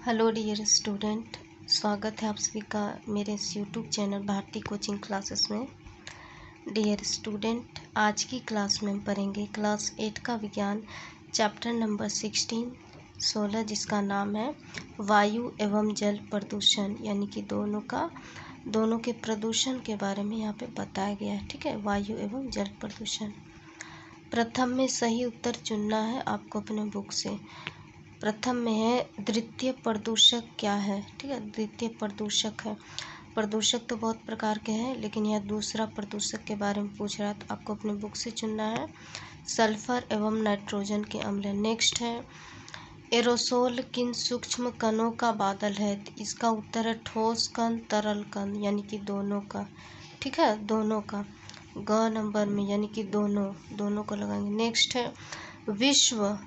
Hello dear student, स्वागत है आप सभी का मेरे इस YouTube channel Bharti coaching classes में। डियर स्टूडेंट, आज की क्लास में हम पढ़ेंगे क्लास 8 का विज्ञान चैप्टर नंबर 16 जिसका नाम है वायु एवं जल प्रदूषण, यानी कि दोनों के प्रदूषण के बारे में यहाँ पे बताया गया है। ठीक है, वायु एवं जल प्रदूषण। प्रथम में सही उत्तर चुनना है आपको अपने बुक से। प्रथम में है द्वितीय प्रदूषक क्या है। ठीक है, द्वितीय प्रदूषक है। प्रदूषक तो बहुत प्रकार के हैं, लेकिन यह दूसरा प्रदूषक के बारे में पूछ रहा है, तो आपको अपने बुक से चुनना है सल्फर एवं नाइट्रोजन के अम्ल। नेक्स्ट है एरोसोल किन सूक्ष्म कणों का बादल है। तो इसका उत्तर है ठोस कण तरल कण, यानी कि दोनों का। ठीक है, दोनों का ग नंबर में, यानी कि दोनों को लगाएंगे। नेक्स्ट है विश्व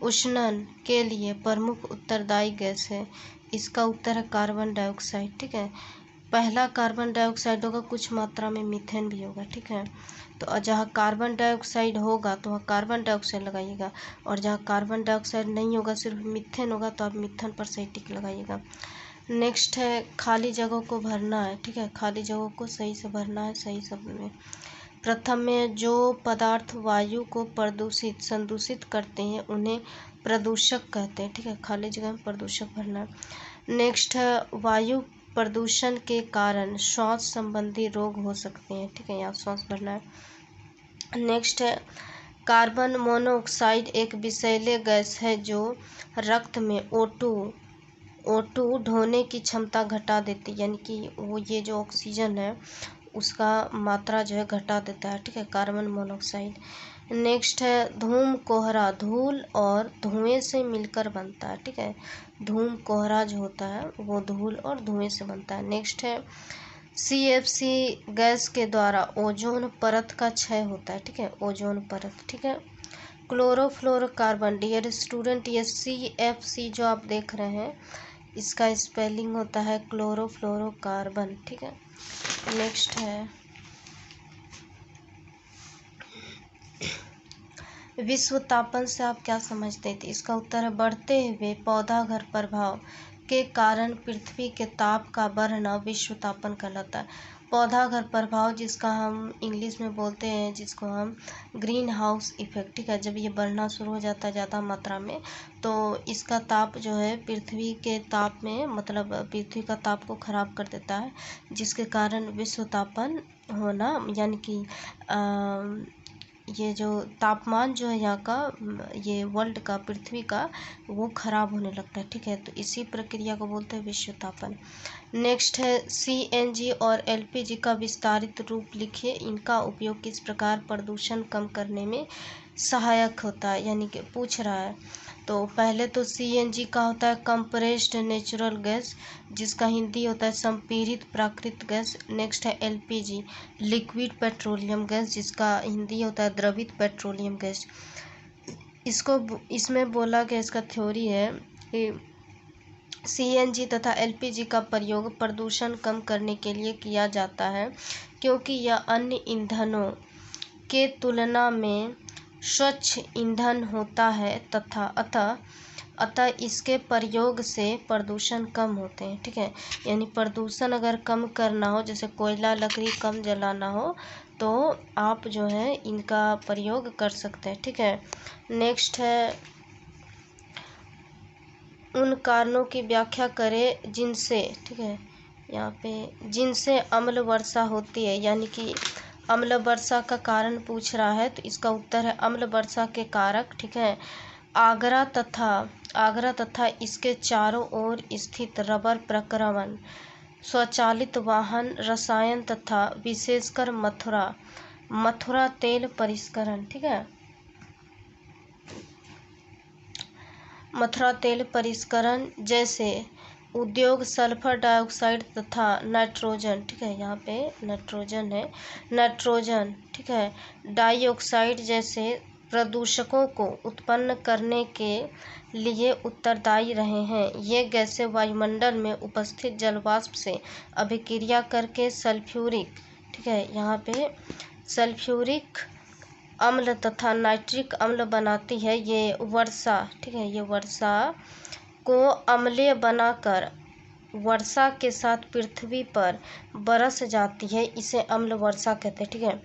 उष्णन के लिए प्रमुख उत्तरदायी गैस है। इसका उत्तर है कार्बन डाइऑक्साइड। ठीक है, पहला कार्बन डाइऑक्साइड होगा, कुछ मात्रा में मीथेन भी होगा। ठीक है, तो जहाँ कार्बन डाइऑक्साइड होगा तो वहाँ कार्बन डाइऑक्साइड लगाइएगा, और जहाँ कार्बन डाइऑक्साइड नहीं होगा, सिर्फ मीथेन होगा, तो आप मीथेन पर सही टिक लगाइएगा। नेक्स्ट है खाली जगहों को भरना है। ठीक है, खाली जगहों को सही से भरना है, सही शब्द में। प्रथम में जो पदार्थ वायु को संदूषित करते हैं उन्हें प्रदूषक कहते हैं। ठीक है, खाली जगह में प्रदूषक भरना है। नेक्स्ट है वायु प्रदूषण के कारण श्वास संबंधी रोग हो सकते हैं। ठीक है, यहाँ श्वास भरना है। नेक्स्ट है कार्बन मोनोऑक्साइड एक विषैले गैस है जो रक्त में O2 ढोने की क्षमता घटा देती है, यानी कि वो ये जो ऑक्सीजन है उसका मात्रा जो है घटा देता है। ठीक है, कार्बन मोनोऑक्साइड। नेक्स्ट है धूम कोहरा धूल और धुएं से मिलकर बनता है। ठीक है, धूम कोहरा जो होता है वो धूल और धुएं से बनता है। नेक्स्ट है CFC गैस के द्वारा ओजोन परत का क्षय होता है। ठीक है, ओजोन परत। ठीक है, क्लोरोफ्लोरोकार्बन। डियर स्टूडेंट, ये CFC जो आप देख रहे हैं इसका स्पेलिंग होता है क्लोरोफ्लोरोकार्बन। ठीक है, नेक्स्ट है विश्व तापन से आप क्या समझते थे। इसका उत्तर है बढ़ते हुए पौधाघर प्रभाव के कारण पृथ्वी के ताप का बढ़ना विश्व तापन कहलाता है। पौधाघर प्रभाव जिसका हम इंग्लिश में बोलते हैं, जिसको हम ग्रीन हाउस इफेक्ट। ठीक है, जब ये बढ़ना शुरू हो जाता है ज़्यादा मात्रा में, तो इसका ताप जो है पृथ्वी के ताप में, मतलब पृथ्वी का ताप को खराब कर देता है, जिसके कारण विश्व तापन होना, यानी कि ये जो तापमान जो है यहाँ का, ये वर्ल्ड का, पृथ्वी का, वो खराब होने लगता है। ठीक है, तो इसी प्रक्रिया को बोलते हैं विश्व तापन। नेक्स्ट है CNG और LPG का विस्तारित रूप लिखिए। इनका उपयोग किस प्रकार प्रदूषण कम करने में सहायक होता है, यानी कि पूछ रहा है। तो पहले तो CNG का होता है कंप्रेस्ड नेचुरल गैस, जिसका हिंदी होता है संपीड़ित प्राकृतिक गैस। नेक्स्ट है LPG लिक्विड पेट्रोलियम गैस, जिसका हिंदी होता है द्रवित पेट्रोलियम गैस। इसमें बोला गया, इसका थ्योरी है कि CNG तथा LPG का प्रयोग प्रदूषण कम करने के लिए किया जाता है, क्योंकि यह अन्य ईंधनों के तुलना में स्वच्छ ईंधन होता है तथा अतः इसके प्रयोग से प्रदूषण कम होते हैं। ठीक है, यानी प्रदूषण अगर कम करना हो, जैसे कोयला लकड़ी कम जलाना हो, तो आप जो है इनका प्रयोग कर सकते हैं। ठीक है, नेक्स्ट है उन कारणों की व्याख्या करें जिनसे, ठीक है, यहाँ पे जिनसे अम्ल वर्षा होती है, यानी कि अम्ल वर्षा का कारण पूछ रहा है, तो इसका उत्तर है अम्ल वर्षा के कारक। ठीक है, आगरा तथा इसके चारों ओर स्थित रबर प्रक्रमण, स्वचालित वाहन, रसायन तथा विशेषकर मथुरा तेल परिष्करण। ठीक है, मथुरा तेल परिष्करण जैसे उद्योग, सल्फर डाइऑक्साइड तथा नाइट्रोजन। ठीक है, यहाँ पे नाइट्रोजन है, नाइट्रोजन, ठीक है, डाइऑक्साइड जैसे प्रदूषकों को उत्पन्न करने के लिए उत्तरदायी रहे हैं। ये गैसें वायुमंडल में उपस्थित जलवाष्प से अभिक्रिया करके सल्फ्यूरिक, ठीक है, यहाँ पे सल्फ्यूरिक अम्ल तथा नाइट्रिक अम्ल बनाती है। ये वर्षा, ठीक है, ये वर्षा को अम्लीय बनाकर वर्षा के साथ पृथ्वी पर बरस जाती है, इसे अम्ल वर्षा कहते हैं। ठीक है,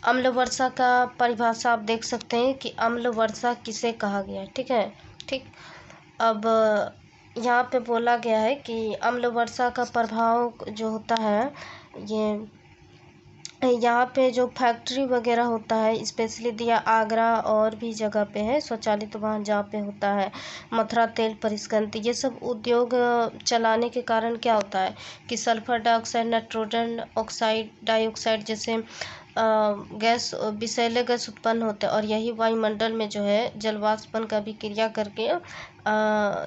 अम्ल वर्षा का परिभाषा आप देख सकते हैं कि अम्ल वर्षा किसे कहा गया है। ठीक है, ठीक। अब यहाँ पे बोला गया है कि अम्ल वर्षा का प्रभाव जो होता है, ये यहाँ पे जो फैक्ट्री वगैरह होता है, स्पेशली दिया आगरा और भी जगह पे है, स्वचालित वाहन जहाँ पे होता है, मथुरा तेल परिष्करण, ये सब उद्योग चलाने के कारण क्या होता है कि sulphur dioxide, nitrogen oxide, dioxide जैसे गैस, विषैले गैस उत्पन्न होते हैं और यही वायुमंडल में जो है जलवाष्पन का भी क्रिया करके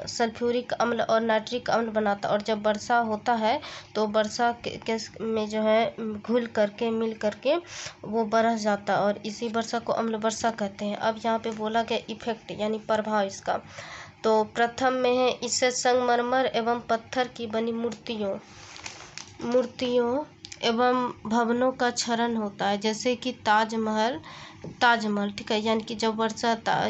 सल्फ्यूरिक अम्ल और नाइट्रिक अम्ल बनाता है। और जब वर्षा होता है तो वर्षा के में जो है घुल करके मिल करके वो बरस जाता है और इसी वर्षा को अम्ल वर्षा कहते हैं। अब यहाँ पे बोला गया इफेक्ट यानी प्रभाव इसका, तो प्रथम में है इससे संगमरमर एवं पत्थर की बनी मूर्तियों एवं भवनों का क्षरण होता है, जैसे कि ताजमहल। ठीक है, यानी कि जब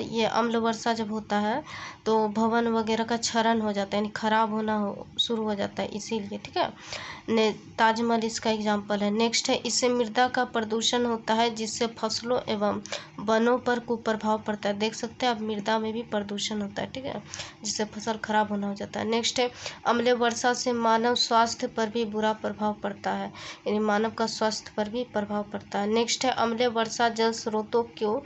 ये अम्ल वर्षा जब होता है तो भवन वगैरह का क्षरण हो जाता है, यानी खराब होना शुरू हो जाता है, इसीलिए। ठीक है, ताजमहल इसका एग्जाम्पल है। नेक्स्ट है इससे मृदा का प्रदूषण होता है, जिससे फसलों एवं वनों पर कुप्रभाव पड़ता है। देख सकते हैं अब मृदा में भी प्रदूषण होता है। ठीक है, जिससे फसल खराब होना हो जाता है। नेक्स्ट है अम्ल वर्षा से मानव स्वास्थ्य पर भी बुरा प्रभाव पड़ता है, यानी मानव का स्वास्थ्य पर भी प्रभाव पड़ता है। नेक्स्ट है अम्ल वर्षा जल स्रोतों को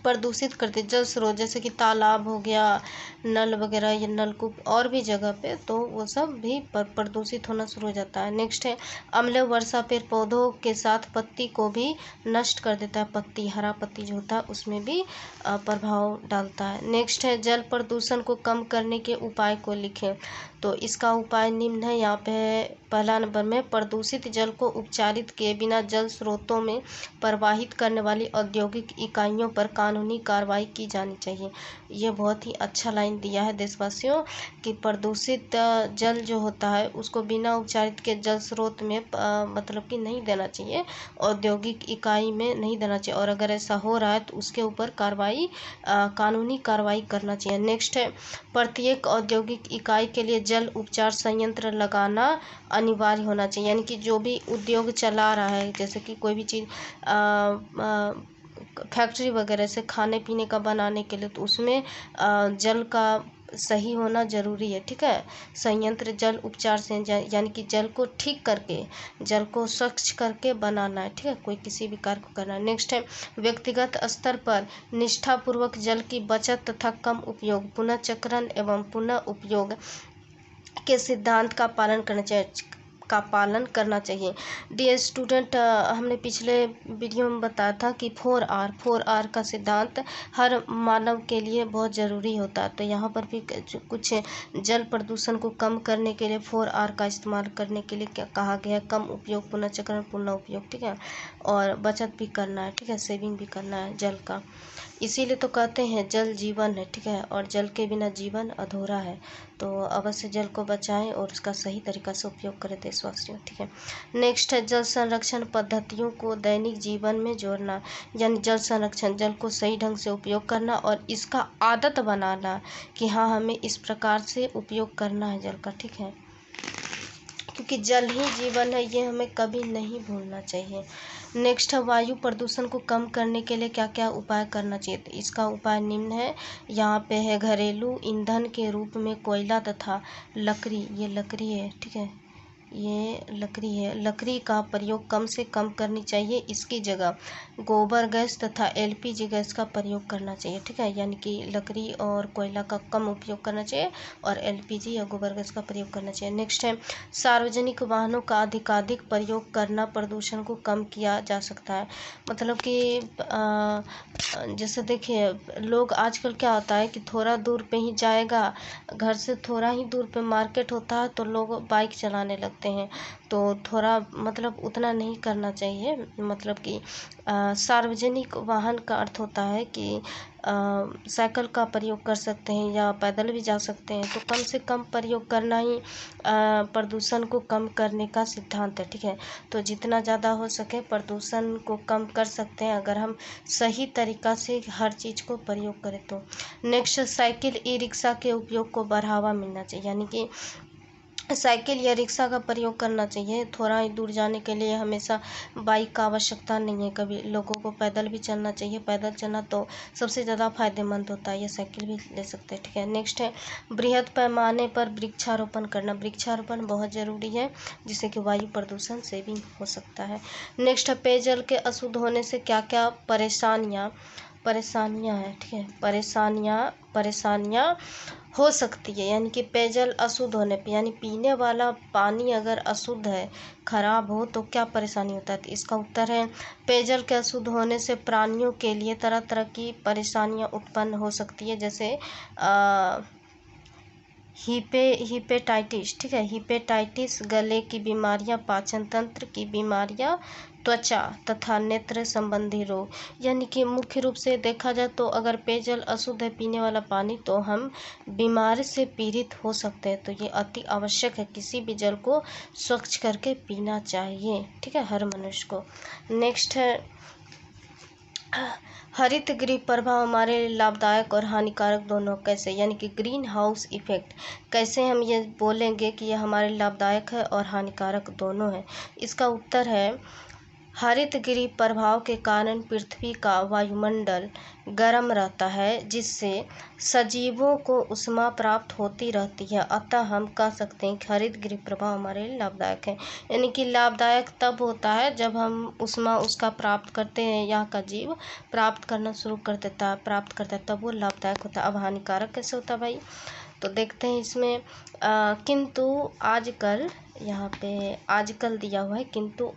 प्रदूषित करते, जल स्रोत जैसे कि तालाब हो गया, नल वगैरह या नलकूप और भी जगह पे, तो वो सब भी प्रदूषित होना शुरू हो जाता है। नेक्स्ट है अम्ल वर्षा पेड़ पौधों के साथ पत्ती को भी नष्ट कर देता है, पत्ती, हरा पत्ती जो होता है उसमें भी प्रभाव डालता है। नेक्स्ट है जल प्रदूषण को कम करने के उपाय को लिखें, तो इसका उपाय निम्न है। यहाँ पे पहला नंबर में प्रदूषित जल को उपचारित किए बिना जल स्रोतों में प्रवाहित करने वाली औद्योगिक इकाइयों पर कानूनी कार्रवाई की जानी चाहिए। ये बहुत ही अच्छा लाइन दिया है देशवासियों कि प्रदूषित जल जो होता है उसको बिना उपचारित के जल स्रोत में मतलब कि नहीं देना चाहिए, औद्योगिक इकाई में नहीं देना चाहिए, और अगर ऐसा हो रहा है तो उसके ऊपर कार्रवाई, कानूनी कार्रवाई करना चाहिए। नेक्स्ट है प्रत्येक औद्योगिक इकाई के लिए जल उपचार संयंत्र लगाना अनिवार्य होना चाहिए, यानी कि जो भी उद्योग चला रहा है, जैसे कि कोई भी चीज़ फैक्ट्री वगैरह से खाने पीने का बनाने के लिए, तो उसमें जल का सही होना जरूरी है। ठीक है, संयंत्र जल उपचार से यानी कि जल को ठीक करके, जल को स्वच्छ करके बनाना है। ठीक है, कोई किसी भी कार्य को करना है। नेक्स्ट है व्यक्तिगत स्तर पर निष्ठापूर्वक जल की बचत तथा कम उपयोग, पुनःचक्रण एवं पुनः उपयोग के सिद्धांत का पालन करना चाहिए। डियर स्टूडेंट, हमने पिछले वीडियो में बताया था कि 4R का सिद्धांत हर मानव के लिए बहुत ज़रूरी होता है, तो यहाँ पर भी कुछ जल प्रदूषण को कम करने के लिए 4R का इस्तेमाल करने के लिए क्या कहा गया है, कम उपयोग, पुनःचक्रण, पुनः उपयोग। ठीक है, और बचत भी करना है। ठीक है, सेविंग भी करना है जल का, इसीलिए तो कहते हैं जल जीवन है। ठीक है, और जल के बिना जीवन अधूरा है, तो अवश्य जल को बचाएं और उसका सही तरीका से उपयोग करें देशवासियों। ठीक है, नेक्स्ट है जल संरक्षण पद्धतियों को दैनिक जीवन में जोड़ना, यानी जल संरक्षण, जल को सही ढंग से उपयोग करना और इसका आदत बनाना कि हाँ हमें इस प्रकार से उपयोग करना है जल का। ठीक है, क्योंकि जल ही जीवन है, ये हमें कभी नहीं भूलना चाहिए। नेक्स्ट है वायु प्रदूषण को कम करने के लिए क्या क्या उपाय करना चाहिए, तो इसका उपाय निम्न है। यहाँ पे है घरेलू ईंधन के रूप में कोयला तथा लकड़ी, ये लकड़ी है। ठीक है, ये लकड़ी है, लकड़ी का प्रयोग कम से कम करनी चाहिए, इसकी जगह गोबर गैस तथा LPG गैस का प्रयोग करना चाहिए। ठीक है, यानी कि लकड़ी और कोयला का कम उपयोग करना चाहिए और LPG या गोबर गैस का प्रयोग करना चाहिए। नेक्स्ट है सार्वजनिक वाहनों का अधिकाधिक प्रयोग करना प्रदूषण को कम किया जा सकता है, मतलब कि जैसे देखिए लोग आजकल क्या होता है कि थोड़ा दूर पे ही जाएगा, घर से थोड़ा ही दूर पे मार्केट होता है तो लोग बाइक चलाने लगते सकते हैं, तो थोड़ा मतलब उतना नहीं करना चाहिए। मतलब कि सार्वजनिक वाहन का अर्थ होता है कि साइकिल का प्रयोग कर सकते हैं या पैदल भी जा सकते हैं, तो कम से कम प्रयोग करना ही प्रदूषण को कम करने का सिद्धांत है। ठीक है, तो जितना ज़्यादा हो सके प्रदूषण को कम कर सकते हैं अगर हम सही तरीक़ा से हर चीज़ को प्रयोग करें तो। नेक्स्ट, साइकिल ई रिक्शा के उपयोग को बढ़ावा मिलना चाहिए, यानी कि साइकिल या रिक्शा का प्रयोग करना चाहिए। थोड़ा ही दूर जाने के लिए हमेशा बाइक का आवश्यकता नहीं है, कभी लोगों को पैदल भी चलना चाहिए। पैदल चलना तो सबसे ज़्यादा फायदेमंद होता है, या साइकिल भी ले सकते हैं। ठीक है, नेक्स्ट है बृहद पैमाने पर वृक्षारोपण करना। वृक्षारोपण बहुत ज़रूरी है, जिससे कि वायु प्रदूषण से भी हो सकता है। नेक्स्ट है पेयजल के अशुद्ध होने से क्या क्या परेशानियाँ हैं। ठीक है, परेशानियाँ हो सकती है, यानी कि पेयजल अशुद्ध होने पे, यानी पीने वाला पानी अगर अशुद्ध है, खराब हो, तो क्या परेशानी होता है। तो इसका उत्तर है पेयजल के अशुद्ध होने से प्राणियों के लिए तरह तरह की परेशानियां उत्पन्न हो सकती है, जैसे हिपेटाइटिस। ठीक है, हिपेटाइटिस, गले की बीमारियां, पाचन तंत्र की बीमारियां, त्वचा तथा नेत्र संबंधी रोग। यानी कि मुख्य रूप से देखा जाए तो अगर पेयजल अशुद्ध है, पीने वाला पानी, तो हम बीमारी से पीड़ित हो सकते हैं। तो ये अति आवश्यक है, किसी भी जल को स्वच्छ करके पीना चाहिए। ठीक है, हर मनुष्य को। नेक्स्ट है हरित गृह प्रभाव हमारे लिए लाभदायक और हानिकारक दोनों कैसे, यानी कि ग्रीन हाउस इफेक्ट कैसे हम ये बोलेंगे कि यह हमारे लाभदायक है और हानिकारक दोनों है। इसका उत्तर है हरित गृह प्रभाव के कारण पृथ्वी का वायुमंडल गर्म रहता है, जिससे सजीवों को ऊष्मा प्राप्त होती रहती है। अतः हम कह सकते हैं कि हरित गृह प्रभाव हमारे लिए लाभदायक है। यानी कि लाभदायक तब होता है जब हम ऊष्मा उसका प्राप्त करते हैं, यहाँ का जीव प्राप्त करना शुरू कर देता है, प्राप्त करता है, तब वो लाभदायक होता है। अब हानिकारक कैसे होता है भाई, तो देखते हैं इसमें किंतु आजकल, यहाँ पे आजकल दिया हुआ है, किंतु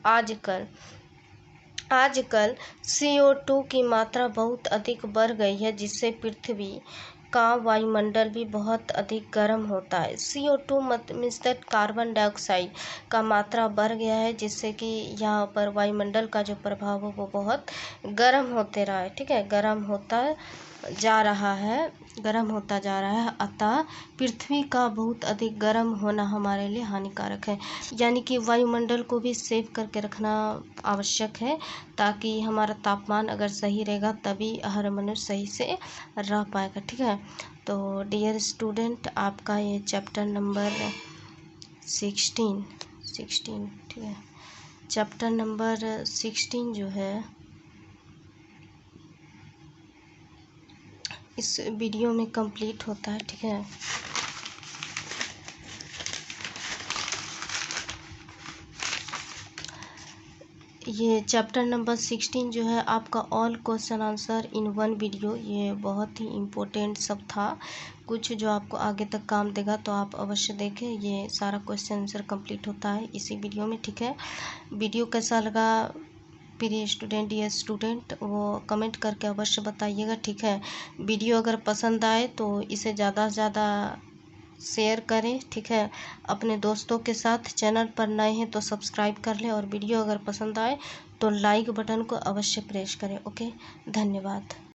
आजकल CO2 की मात्रा बहुत अधिक बढ़ गई है, जिससे पृथ्वी का वायुमंडल भी बहुत अधिक गर्म होता है। CO2 means that carbon dioxide का मात्रा बढ़ गया है, जिससे कि यहाँ पर वायुमंडल का जो प्रभाव हो वो बहुत गर्म होते रहा है। ठीक है, गर्म होता जा रहा है। अतः पृथ्वी का बहुत अधिक गर्म होना हमारे लिए हानिकारक है। यानी कि वायुमंडल को भी सेव करके रखना आवश्यक है, ताकि हमारा तापमान अगर सही रहेगा तभी हर मनुष्य सही से रह पाएगा। ठीक है, तो डियर स्टूडेंट, आपका ये चैप्टर नंबर 16, ठीक है, चैप्टर नंबर 16 जो है इस वीडियो में कंप्लीट होता है। ठीक है, ये चैप्टर नंबर 16 जो है आपका all question answer in one video, ये बहुत ही इम्पोर्टेंट सब था, कुछ जो आपको आगे तक काम देगा, तो आप अवश्य देखें। ये सारा क्वेश्चन आंसर कंप्लीट होता है इसी वीडियो में। ठीक है, वीडियो कैसा लगा प्रिय स्टूडेंट, ये स्टूडेंट, वो कमेंट करके अवश्य बताइएगा। ठीक है, वीडियो अगर पसंद आए तो इसे ज़्यादा से ज़्यादा शेयर करें। ठीक है, अपने दोस्तों के साथ। चैनल पर नए हैं तो सब्सक्राइब कर लें, और वीडियो अगर पसंद आए तो लाइक बटन को अवश्य प्रेस करें। ओके, धन्यवाद।